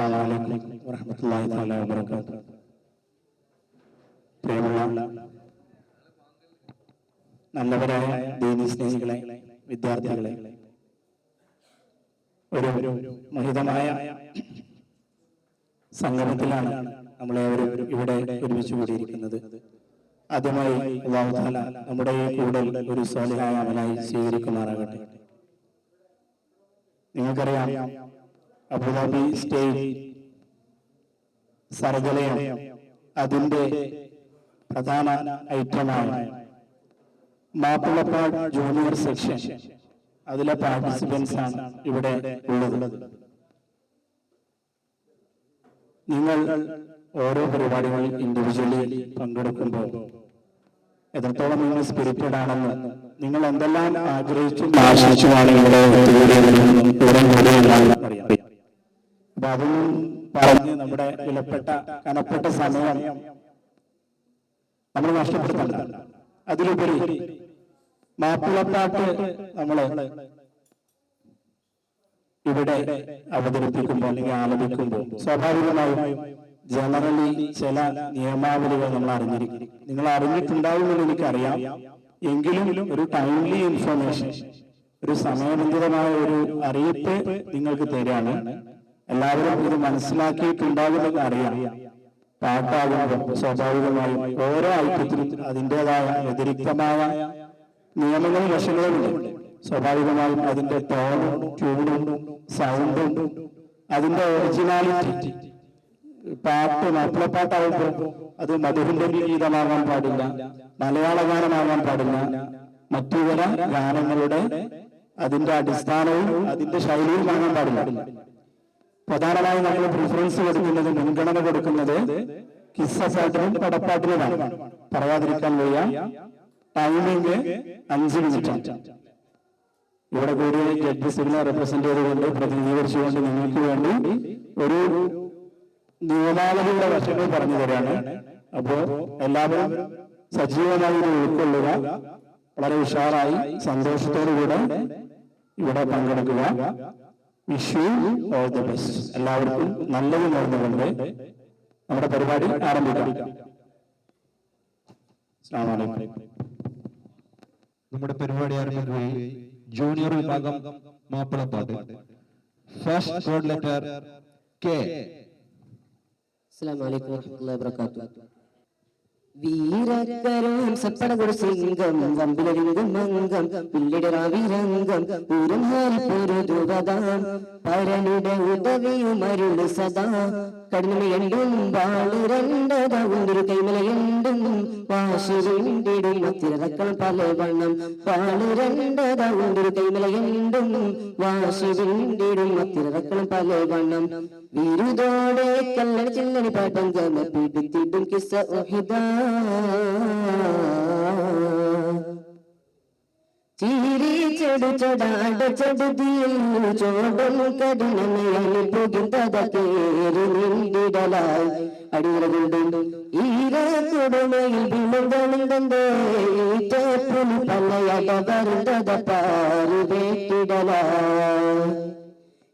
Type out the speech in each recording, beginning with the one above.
അസ്സലാമു അലൈക്കും വറഹ്മത്തുള്ളാഹി തആല വബറകാതുഹു. പ്രിയമുള്ള നല്ലവരായ ദീനി സ്നേഹികളെ, വിദ്യാർത്ഥികളെ, ഒരു മഹിതമായ സംഗമത്തിലാണ് നമ്മളേവരും ഇവിടെ ഒരുമിച്ച് കൂടിയിരിക്കുന്നത്. ആദ്യമായി അല്ലാഹു തആല നമ്മുടെ ഈ കൂടൽ ഒരു സ്വാലിഹായ അമലായി സ്വീകരിക്കുമാറാകട്ടെ. നിങ്ങൾക്കറിയാം, അബുദാബി സ്റ്റേറ്റ് സർഗലയം അതിന്റെ പ്രധാന ഐറ്റമായ മാപ്പിളപ്പാട് ജൂനിയർ സെക്ഷൻ, അതിലെ പാർട്ടിസിപ്പൻസ് ആണ് ഇവിടെ ഉള്ളത്. നിങ്ങൾ ഓരോ പരിപാടികളിൽ ഇൻഡിവിജ്വലി പങ്കെടുക്കുമ്പോൾ എത്രത്തോളം നിങ്ങൾ സ്പിരിറ്റഡ് ആണെന്ന്, നിങ്ങൾ എന്തെല്ലാം ആഗ്രഹിച്ചും ആശിച്ചുമാണ് ഇവിടെ അറിയാം. അപ്പൊ അതൊന്നും പറഞ്ഞ് നമ്മുടെ വിലപ്പെട്ട കനപ്പെട്ട സമയം നമ്മൾ നഷ്ടപ്പെടുത്തണ്ട. അതിലുപരി മാപ്പിളപ്പാട്ട് നമ്മള് ഇവിടെ അവതരിപ്പിക്കുമ്പോൾ അല്ലെങ്കിൽ ആലപിക്കുമ്പോൾ സ്വാഭാവികമായും ജനറലി ചില നിയമാവലികൾ നമ്മൾ അറിഞ്ഞിരിക്കും. നിങ്ങൾ അറിഞ്ഞിട്ടുണ്ടാവുമെന്ന് എനിക്കറിയാം. എങ്കിലും ഒരു ടൈംലി ഇൻഫർമേഷൻ, ഒരു സമയബന്ധിതമായ ഒരു അറിയിപ്പ് നിങ്ങൾക്ക് തരികയാണ്. എല്ലാവരും ഇത് മനസ്സിലാക്കിയിട്ടുണ്ടാകുമെന്ന് അറിയാം. പാട്ടാകുമ്പോൾ സ്വാഭാവികമായും ഓരോ ഐറ്റത്തിനും അതിൻ്റെതായ വ്യതിരിക്തമായ നിയമങ്ങളും വശങ്ങളുമുണ്ട്. സ്വാഭാവികമായും അതിന്റെ ടോണും ട്യൂണും സൗണ്ടും അതിന്റെ ഒറിജിനാലിറ്റി, പാട്ട് മാപ്പിളപ്പാട്ടാകുമ്പോൾ അത് മധുവിന്റെ ഗീതമാകാൻ പാടില്ല, മലയാള ഗാനമാകാൻ പാടില്ല, മറ്റു ചില ഗാനങ്ങളുടെ അതിന്റെ അടിസ്ഥാനവും അതിന്റെ ശൈലിയുമാകാൻ പാടില്ല. പ്രധാനമായും നമ്മൾ പ്രിഫറൻസ് കൊടുക്കുന്നത്, മുൻഗണന കൊടുക്കുന്നത് കിസ്സപ്പാട്ടിനും പടപ്പാട്ടിനുമാണ്. പറയാതിരിക്കാൻ വയ്യ. Timing 5 minute. ഇവിടെ കൂടിയ ജഡ്ജസിനെ റെപ്രസെന്റ് ചെയ്തുകൊണ്ട്, പ്രതിനിധീകരിച്ചുകൊണ്ട് നിങ്ങൾക്ക് വേണ്ടി ഒരു നിയമാവലിയുടെ വശങ്ങൾ പറഞ്ഞു തരാണ്. അപ്പോ എല്ലാവരും സജീവമായി ഉൾക്കൊള്ളുക. വളരെ ഉഷാറായി സന്തോഷത്തോടുകൂടെ ഇവിടെ പങ്കെടുക്കുക. Wish you all the best. എല്ലാവർക്കും നല്ലത് നേർന്നുകൊണ്ട് നമ്മുടെ പരിപാടി ആരംഭിക്കാം. അസ്സലാമു അലൈക്കും. നമ്മുടെ പരിപാടി ആരംഭിക്കുകയും ജൂനിയർ വിഭാഗം മാപ്പിളപ്പാട്ട് ഫസ്റ്റ് കോഡ് ലെറ്റർ കെ. അസ്സലാമു അലൈക്കും വറഹ്മത്തുള്ളാഹി വബറകാതുഹു. വീരക്കരം സപ്പടകൊരു സിംഗം വമ്പിലരിങ്കും മംഗം പിള്ളിടറാവിരംഗം പൂരം ഹാരിപ്പൊരുതുവതാം പരനുടെ ഉദവിയും അരുള് സദാ കഠിനമയണ്ടും വാള് രണ്ടതാവുണ്ടൊരു കൈമലയണ്ടും വാശിരിണ്ടിടും മത്തിരതക്കൾ പല വണ്ണം വാള് രണ്ടതാവുണ്ടൊരു കൈമലയണ്ടും വാശിരിണ്ടിടും മത്തിരതക്കൾ പല വണ്ണം വിരുദോടെ കല്ലണ ചില്ലണി പാട്ടം പിടിത്തിടും കിസ്സ ഉഹിദാ ചീരി ചെടു ചടാട ചെടുതിയിൽ ചോടും കഠിനമയായി പുകിന്തതേറി നിന്നിടലായി അടിയുറകൊണ്ടും ഈര കൊടുമയിൽ വിളുകളുണ്ടേ പുലി പല്ലയട വരുന്നത് പാറി വേട്ടിടലായി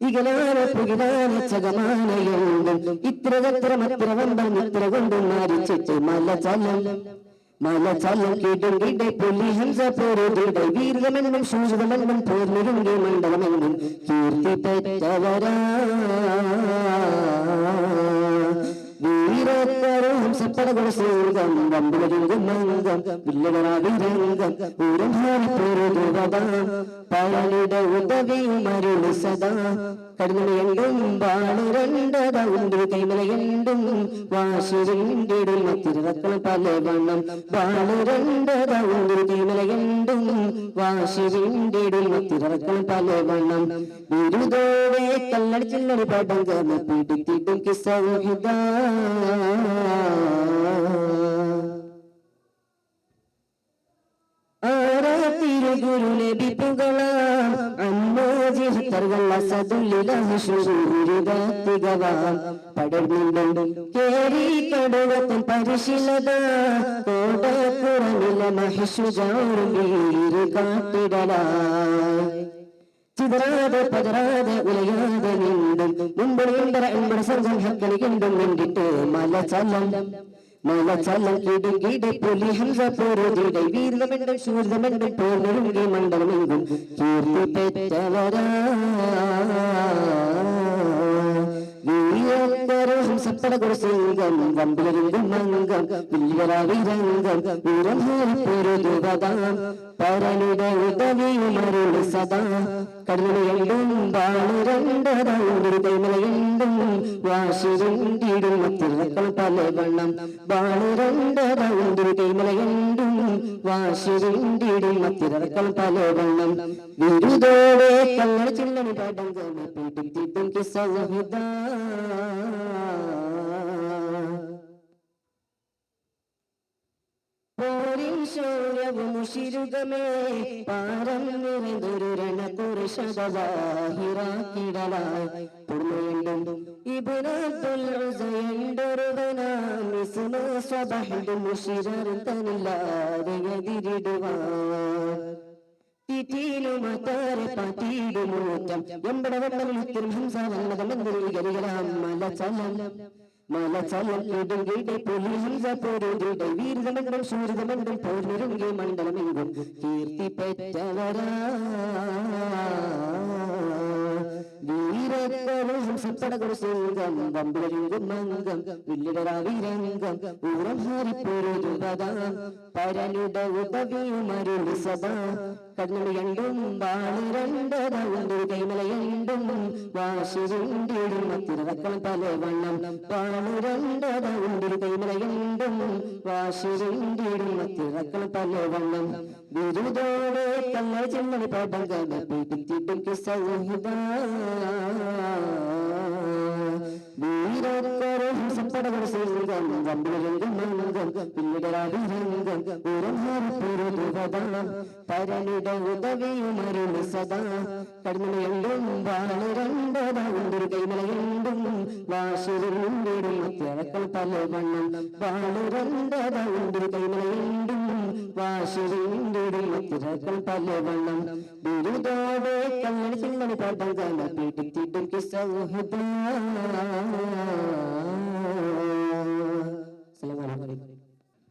ഇകലാന പുകിലാന ചകമാനയുണ്ടും ഇത്രകത്ര മത്രവമ്പം ഇത്ര കൊണ്ടും മാറിച്ചിട്ട് മലചലം കിടും ഇട പുലി ഹംസ പോരുതിട വീരമെന്നും ശൂഷിതമെന്നും പോർന്നിരുങ്കി മണ്ഡലമെന്നും കീർത്തി പെറ്റവരാ വീരക്കരം സപ്പടകൊരു സിംഗം വമ്പിലരിങ്കും മംഗം വില്ലടറാവിരംഗം പൂരം ഹാരിപ്പൊരുതുവതാം പഴനിടെ ഉദവിയും അരുള് സദാ കഠിനമയണ്ടും വാള് രണ്ടതാവുണ്ടൊരു കൈമലയണ്ടും വാശിരിണ്ടിടും മത്തിരതക്കൾ പല വണ്ണം വാള് രണ്ടതാവുണ്ടൊരു കൈമലയണ്ടും വാശിരിണ്ടിടും മത്തിരതക്കൾ പല വണ്ണം വിരുദോടെ കല്ലടി ചില്ലടി പടം പിടിത്തിടും കിസ്സ ഉഹിദാ തിരുഗുരു നബി പുകളാം അമ്മോജിഹത്തർവല്ല സദുല്ലിലഹുഷുരുരിതാത്തികവാം പടർന്നിണ്ടും കേറി കടുവത്തും പരിശീലത കോടപ്പുറമില്ല മഹിഷുജാറും വീര് കാട്ടിടലായി ചിതറാതെ പതറാതെ ഉലയാതെ നീണ്ടും മുമ്പുണീണ്ടര എൺപത് സംഘം ഹക്കണി കണ്ടും വേണ്ടിട്ട് മലചലം കിടുകിടെ പുലി ഹംസ പോരുതിടെ വീരമെണ്ടും ശൂരമെണ്ടും പോർന്നൊരുങ്ങി മണ്ഡലമെങ്കും കീർത്തി പെറ്റവരാ ഹംസപ്പടകൊരു സിംഗം വമ്പിലരിങ്കും മംഗം വില്യരാവിരംഗം വീരം ഹരിപ്പൊരുതുവതാം പരനുടെ ഉദവിയുമരുളി സദാ കടലുയണ്ടും ബാണുരണ്ടരൗണ്ടൊരു കൈമലയുണ്ടും വാശിരുണ്ടിടും മത്തിരക്കൾ പല വണ്ണം ബാണുരണ്ടരൗണ്ടൊരു കൈമലയുണ്ടും വാശിരുണ്ടിടും മത്തിരക്കൾ പല വണ്ണം വിരുദോടെ കങ്ങൾ ചില്ലണി പടങ്കമ പീട്ടും തിട്ടും കിസ്സഹുദാ ശൂര്യവുമുഷിരുകമേ പാരം നിറഞ്ഞൊരു രണകുറിശതവാഹിറാക്കിടലായി പുറമയുണ്ടും ഇബ്നുൽ ഉസൈൻഡൊരുവനാം ഇസ്മ സ്വബഹദ് മുഷിരർത്തനില്ലാതെ എതിരിടുവാൻ തിറ്റിയിലുമത്താരെ പാറ്റിയിടുമൂറ്റം എമ്പടവെള്ളത്തിൽ ഹംസ വന്നതമെന്നൊരു ഗരികലാം മലചലം കിടുകിടെ പുലി ഹംസ പോരുതിടെ വീരമെണ്ടും ശൂരമെണ്ടും പോർന്നൊരുങ്ങി മണ്ഡലമെങ്കും കീർത്തി പെറ്റവരാ വീരക്കരു ഹംസപ്പടകൊരു സിംഗം വമ്പിലരിങ്കും മംഗം വില്ലിടരാവിരംഗം ഊരം ഹരിപ്പൊരുതുവതാം പരനുടെ ഉദവിയുമരുളി സദാ കടലുയണ്ടും ബാണുരണ്ടരൗണ്ടൊരു കൈമലയണ്ടും വാശിരുണ്ടിടും മത്തിരക്കൾ പല വണ്ണം ബാണുരണ്ടരൗണ്ടൊരു കൈമലയണ്ടും വാശിരുണ്ടിടും മത്തിരക്കൾ പല വണ്ണം വിരുദോടെ കങ്ങൾ ചില്ലണി പടങ്കമ പീട്ടും തിട്ടും കിസ്സഹുദാ വീരക്കരു ഹംസപ്പടകൊരു സിംഗം വമ്പിലരിങ്കും മംഗം വില്ലിടരാവിരംഗം ഊരം ഹരിപ്പൊരുതുവതാം പരനുടെ ഉദവിയുമരുളി സദാ കടലുയണ്ടും ബാണുരണ്ടരൗണ്ടൊരു കൈമലയുണ്ടും വാശിരുണ്ടിടും മത്തിരക്കൾ പല വണ്ണം ബാണുരണ്ടരൗണ്ടൊരു കൈമലയുണ്ടും വാശിരുണ്ടിടും മത്തിരക്കൾ പല വണ്ണം ബിരുദോടെ കണ്ണടി ചില്ലണി പടങ്കമ പീട്ടും തിട്ടും കിസ്സഹുദാ.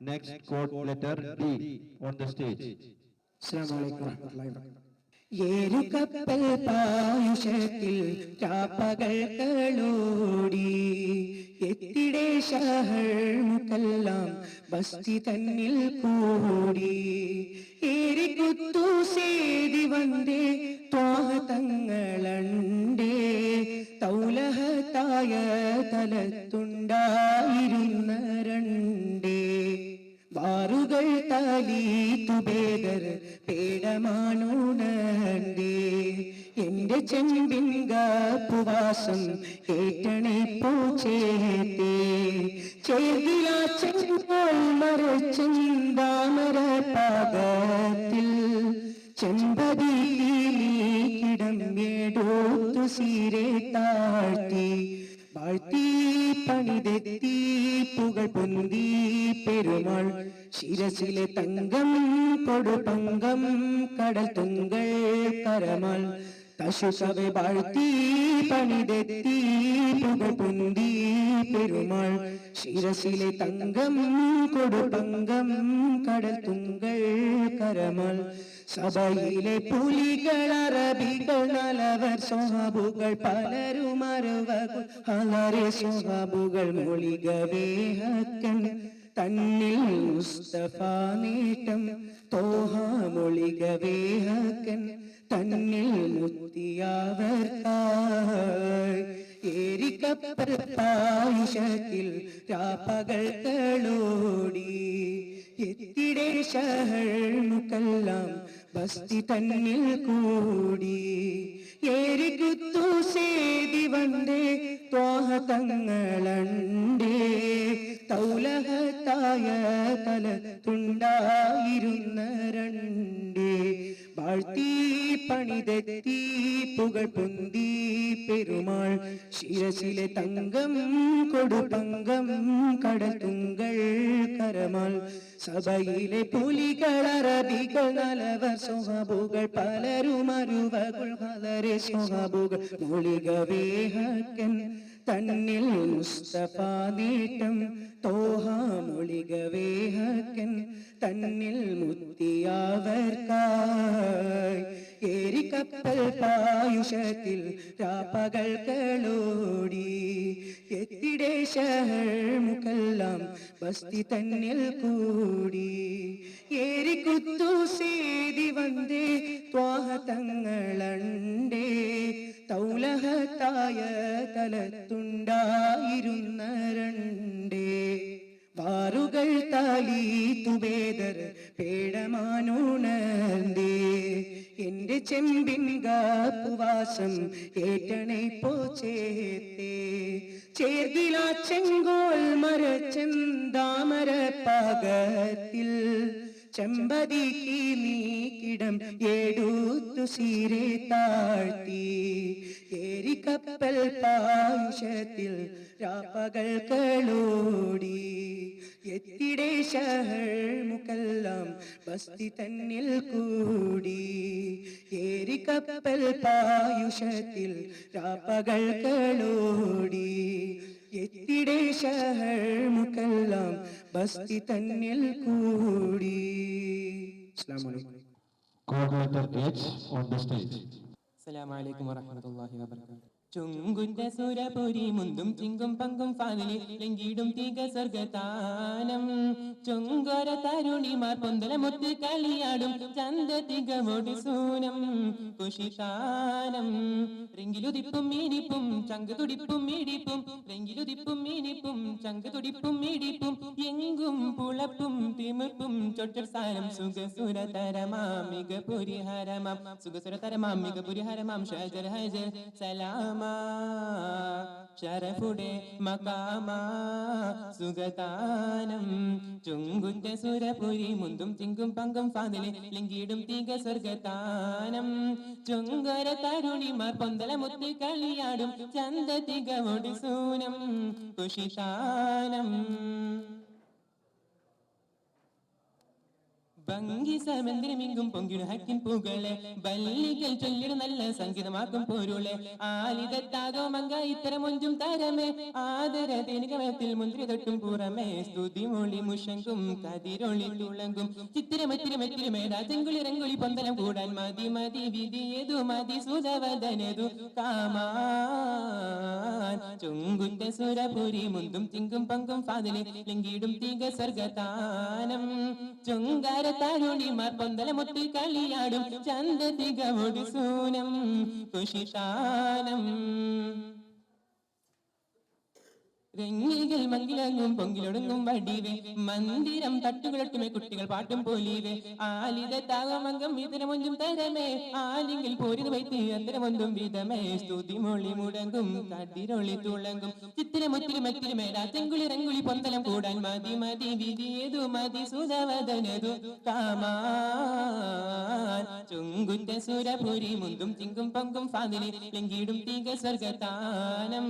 Next chord letter D on the stage. ഏരുകപ്പൽ പായുഷത്തിൽ രാപ്പകൽകളോടി എത്തിടെ ഷഹർമുക്കെല്ലാം Basti തന്നിൽ കൂടി ഏരികുത്തു സേതി വന്നേ ത്വാഹ തങ്ങളണ്ടേ തൗലഹത്തായ തലത്തുണ്ടായിരുന്ന രണ്ടേ വാറുകൾ താലീത്തുബേദർ പേടമാണുണർന്നേ എന്റെ ചെമ്പിൻകാപ്പുവാസം ഏറ്റണേ പൂച്ചേത്തേ ചേർകില ചെങ്കോൾ മരച്ചെന്താമര പാകത്തിൽ ചെമ്പതി കിടം വേടോത്തു സീരെ താഴ്ത്തി വാഴ്ത്തി പണിതെത്തി പുകൾ പൊന്തി പെരുമാൾ ശിരസിലെ തങ്കം കൊടുപങ്കം കടൽ തുങ്കൾ കരമാൾ തശുസവെ വാഴ്ത്തി പണിതെത്തി പുകൾ പൊന്തി പെരുമാൾ ശിരസിലെ തങ്കം കൊടുപങ്കം കടൽ തുങ്കൾ കരമാൾ സഭയിലെ പുലികൾ അറബികൾ നലവർ സ്വഹാബുകൾ പലരും അറുവകൾ അലറെ സ്വഹാബുകൾ മൊഴികവേ ഹക്കൻ തന്നിൽ മുസ്തഫ നേട്ടം തോഹ മൊഴികവേ ഹക്കൻ തന്നിൽ മുത്തിയാവർക്കായി ഏരിക്കപ്പൽ പായുഷത്തിൽ രാപ്പകൽകളോടി എത്തിടെ ഷഹർമുക്കെല്ലാം ബസ്തി തന്നിൽ കൂടി ഏരികുത്തു സേതി വന്നേ ത്വാഹ തങ്ങളണ്ടേ തൗലഹത്തായ തലത്തുണ്ടായിരുന്ന രണ്ടേ വാഴ്ത്തി പണിതെത്തി പുകൾ പൊന്തി പെരുമാൾ ശിരസിലെ തങ്കം കൊടുപങ്കം കടത്തുങ്കൾ കരമാൾ സഭയിലെ പുലികൾ അറബികൾ നലവർ സ്വഹാബുകൾ പലരും അരുവകൾ വളരെ സ്വഹാബുകൾ മൊളികവേഹക്കൻ തന്നിൽ മുസ്തഫ നീട്ടം തോഹ മൊളികവേഹക്കൻ തന്നിൽ മുത്തിയാവർക്കായി ഏരിക്കപ്പൽ പായുഷത്തിൽ രാപ്പകൽ കളോടി എത്തിടെ ഷഹർ മുക്കെല്ലാം ബസ്തി തന്നിൽ കൂടി ഏരിക്കുത്തു സേതി വന്നേ ത്വാഹ തങ്ങളണ്ടേ തൗലഹത്തായ തലത്തുണ്ടായിരുന്ന രണ്ടേ വാറുകൾ താലി തുബേദർ പേടമാനുണർന്നേ എന്റെ ചെമ്പിൻ ഗാപ്പുവാസം ഏറ്റണേ പോച്ചേത്തേ ചേർകില ചെങ്കോൽ മരച്ചെന്താമര പാകത്തിൽ ചെമ്പതിക്ക് നീക്കിടം ഏടൂത്തു സീരെ താഴ്ത്തി ഏരിക്കപ്പൽ പായുഷത്തിൽ രാപ്പകൽ കളോടി എത്തിടെ ഷഹർ മുക്കെല്ലാം ബസ്തി തന്നിൽ കൂടി ഏരിക്കപ്പൽ പായുഷത്തിൽ രാപ്പകൽ കളോടി എത്തിടെ ഷഹർ മുക്കെല്ലാം ബസ്തി തന്നിൽ കൂടി. അസ്സലാമു അലൈക്കും. Code letter H on the stage. അസ്സലാമലൈക്കും വറഹ്മത്തുള്ളാഹി വബറകാതുഹു. ചുങ്കുന്റെ സുരപുരി മുന്തും ചിങ്കും പങ്കും ഫാലിൽ ലങ്കിടും തീക സ്വർഗതാനം ചുങ്കൊര തരുണിമാർ പൊന്തലമുത്ത് കളിയാടും ചന്ത തികവോട് സൂനം കുശിതാനം റിങ്കിലുതിപ്പും മീനിപ്പും ചങ്ക് തുടിപ്പും മീടിപ്പും റിങ്കിലുതിപ്പും മീനിപ്പും ചങ്ക് തുടിപ്പും മീടിപ്പും എങ്കും പുളപ്പും തിമിർപ്പും ചൊട്ടസ്ഥാനം സുഖസുരതരമാമിക പുരിഹരമാം സുഖസുരതരമാമിക പുരിഹരമാം ഷജർ ഹജർ സലാമ ശരഫുടെ മകാമ സുഗതാനം ചുങ്കുന്റെ സുരപുരി മുന്തും ചിങ്കും പങ്കും ഫാദിലെ ലിങ്കിടും തീക സ്വർഗതാനം ചുങ്കര തരുണിമാർ പൊന്തലമുത്ത് കളിയാടും ചന്ത തികവോട് സൂനം കുശിതാനം ഭംഗി സമന്ദിരമിങ്കും പൊങ്കിട ഹക്കിൻ പൂകളെ ബല്ലികൾ ചൊല്ലിട നല്ല സംഗീതമാക്കും പോരുളെ ആലിതത്താകോ മങ്ക ഇത്തരമൊഞ്ചും താരമേ ആദരതിനികമത്തിൽ മുന്തിരി തൊട്ടും പുറമേ സ്തുതി മൊഴി മുഷങ്കും കതിരൊളി തുളങ്കും ചിത്തിരമത്തിരമത്തിരമേ രാജങ്കുളി രംഗുളി പൊന്തലം കൂടാൻ മതി മതി വിധി ഏതു മതി സുധവദനതു കാമാൻ ചുങ്കുന്റെ സുരപുരി മുന്തും ചിങ്കും പങ്കും ഫാദിലെ ലിങ്കിടും തീക സ്വർഗതാനം ചുങ്കാര തരുണിമാർ പൊന്തലമുത്ത് കളിയാടും ചന്ത തികവോട് സൂനം കുശിതാനം രംഗികൾ മങ്കിലങ്ങും പൊങ്കിലൊടുങ്ങും വടിവേ മന്ദിരം തട്ടുകളൊട്ടുമേ കുട്ടികൾ പാട്ടും പോലീവേ ആലിത താകമംഗം ഇതരമൊഞ്ചും തരമേ ആലിങ്കിൽ പോരിത് വൈത്ത് അന്തരമൊന്തും വിധമേ സ്തുതി മൊഴി മുടങ്ങും കതിരൊളി തുളങ്ങും ചിത്തിരമുത്തിരിമത്തിരിമേ രാജങ്കുളി രംഗുളി പൊന്തലം കൂടാൻ മതി മതി വിധി ഏതു മതി സുധവദനതു കാമാൻ ചുങ്കുന്റെ സുരപുരി മുന്തും ചിങ്കും പങ്കും ഫാദിലെ ലിങ്കിടും തീക സ്വർഗതാനം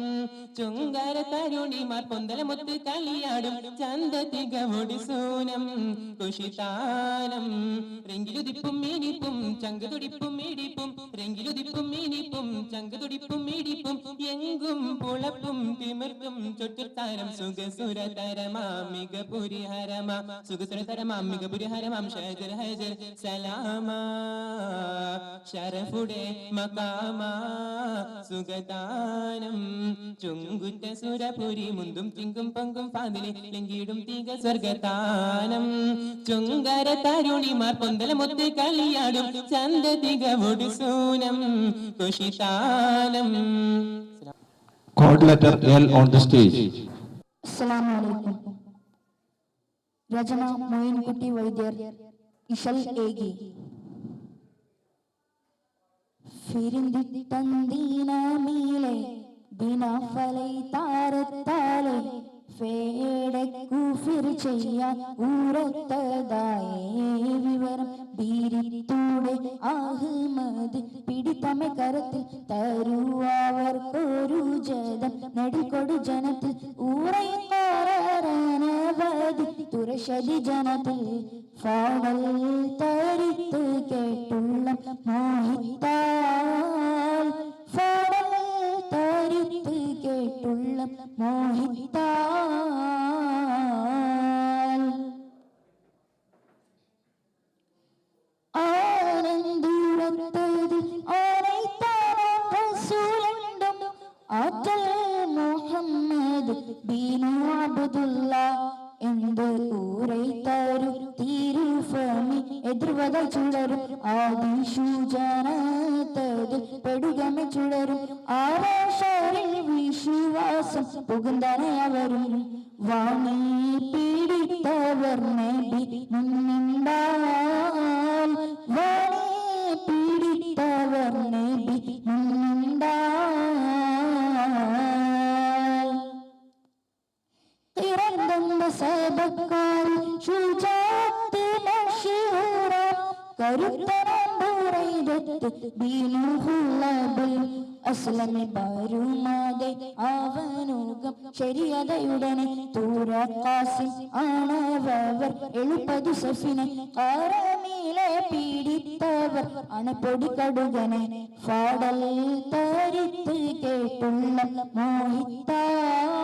ചുങ്കാര തരുണി പൊന്തലമുത്ത് കളിയാടും ചന്ത തികവോട് സൂനം കുശിതാനം രംഗിലുതിപ്പും മീനിപ്പും ചങ്ക് തുടിപ്പും മീടിപ്പും രംഗിലുതിപ്പും മീനിപ്പും ചങ്ക് തുടിപ്പും മീടിപ്പും എങ്കും പുളപ്പും തിമിർക്കും ചൊട്ടുത്താരം സുഖസുരതരമാമിക പുരിഹരമാ സുഖസുരതരമാമിക പുരിഹരമാം ഷജർ ഹജർ സലാമ ശരഫുടെ മകാമ സുഗതാനം ചുങ്കുന്റെ സുരപുരി മുന്തും ചിങ്കും പങ്കും ഫാദിലെ ലിങ്കിടും തീക സ്വർഗതാനം ചുങ്കര തരുണിമാർ പൊന്തലമുത്ത് കളിയാടും ചന്ത തികവോട് സൂനം കുശിതാനം. Code letter L on the stage. അസ്സലാമു അലൈക്കും. രചന മൊയിൻകുട്ടി വൈദ്യർ, ഇശൽ ഏകി. ഫിരിന്തി തന്തീന മീലെ ബിന ഫലൈ താരത്താലെ ഫേടക്കുഫിർ ചെയ്യാൻ ഉറത്തതായേ വിവരം ബീരിത്തൂടെ അഹ്മദ് പിടിത്തമെ കരത്തിൽ തരുവാവർക്കൊരു ജതം നെടിക്കൊടു ജനത്തിൽ ഊറനവധി തുറശലി ജനത്തിൽ ഫാടൽ തരിത്ത് കേട്ടുള്ള മോഹിത്താൽ ഫാടൽ തരിത്ത് കേട്ടുള്ള മോഹിത്താൽ ആനന്ദൂരത്തതിൽ ആനൈത്താനാം റസൂലുണ്ടും ആറ്റൽ മുഹമ്മദ് ബിനു അബ്ദുള്ള എന്ത് ഊരൈത്തരു തിരുഫമി എതിർവത ചുടരും ആദിശുജനത്തതിൽ പെടുകമെ ചുടരും ആവേശരിൽ വിശ്വാസം പുകുന്തനയവരും വാണി പീഡിത്തവർ നബി മുന്നിണ്ടാൽ വാണി പീഡിത്തവർ നബി മുന്നിണ്ടാൽ ഇറങ്ങുന്ന സബക്കാരിൽ ശുചാത്ത് മഷൂറ കരുത്തരമ്പുറൈതത്ത് ബിനുഹുള്ളബിൽ അസ്ലമി ബാരുമാതെ അവനുകം ശരിയതയുടനെ തൂര കാസിം ആണവർ 70 സഫിനെ കാരമീലെ പീഡിത്തവർ അണപ്പൊടി കടുകനെ ഫാടൽ തരിത്ത് കേട്ടുള്ള മോഹിത്താൽ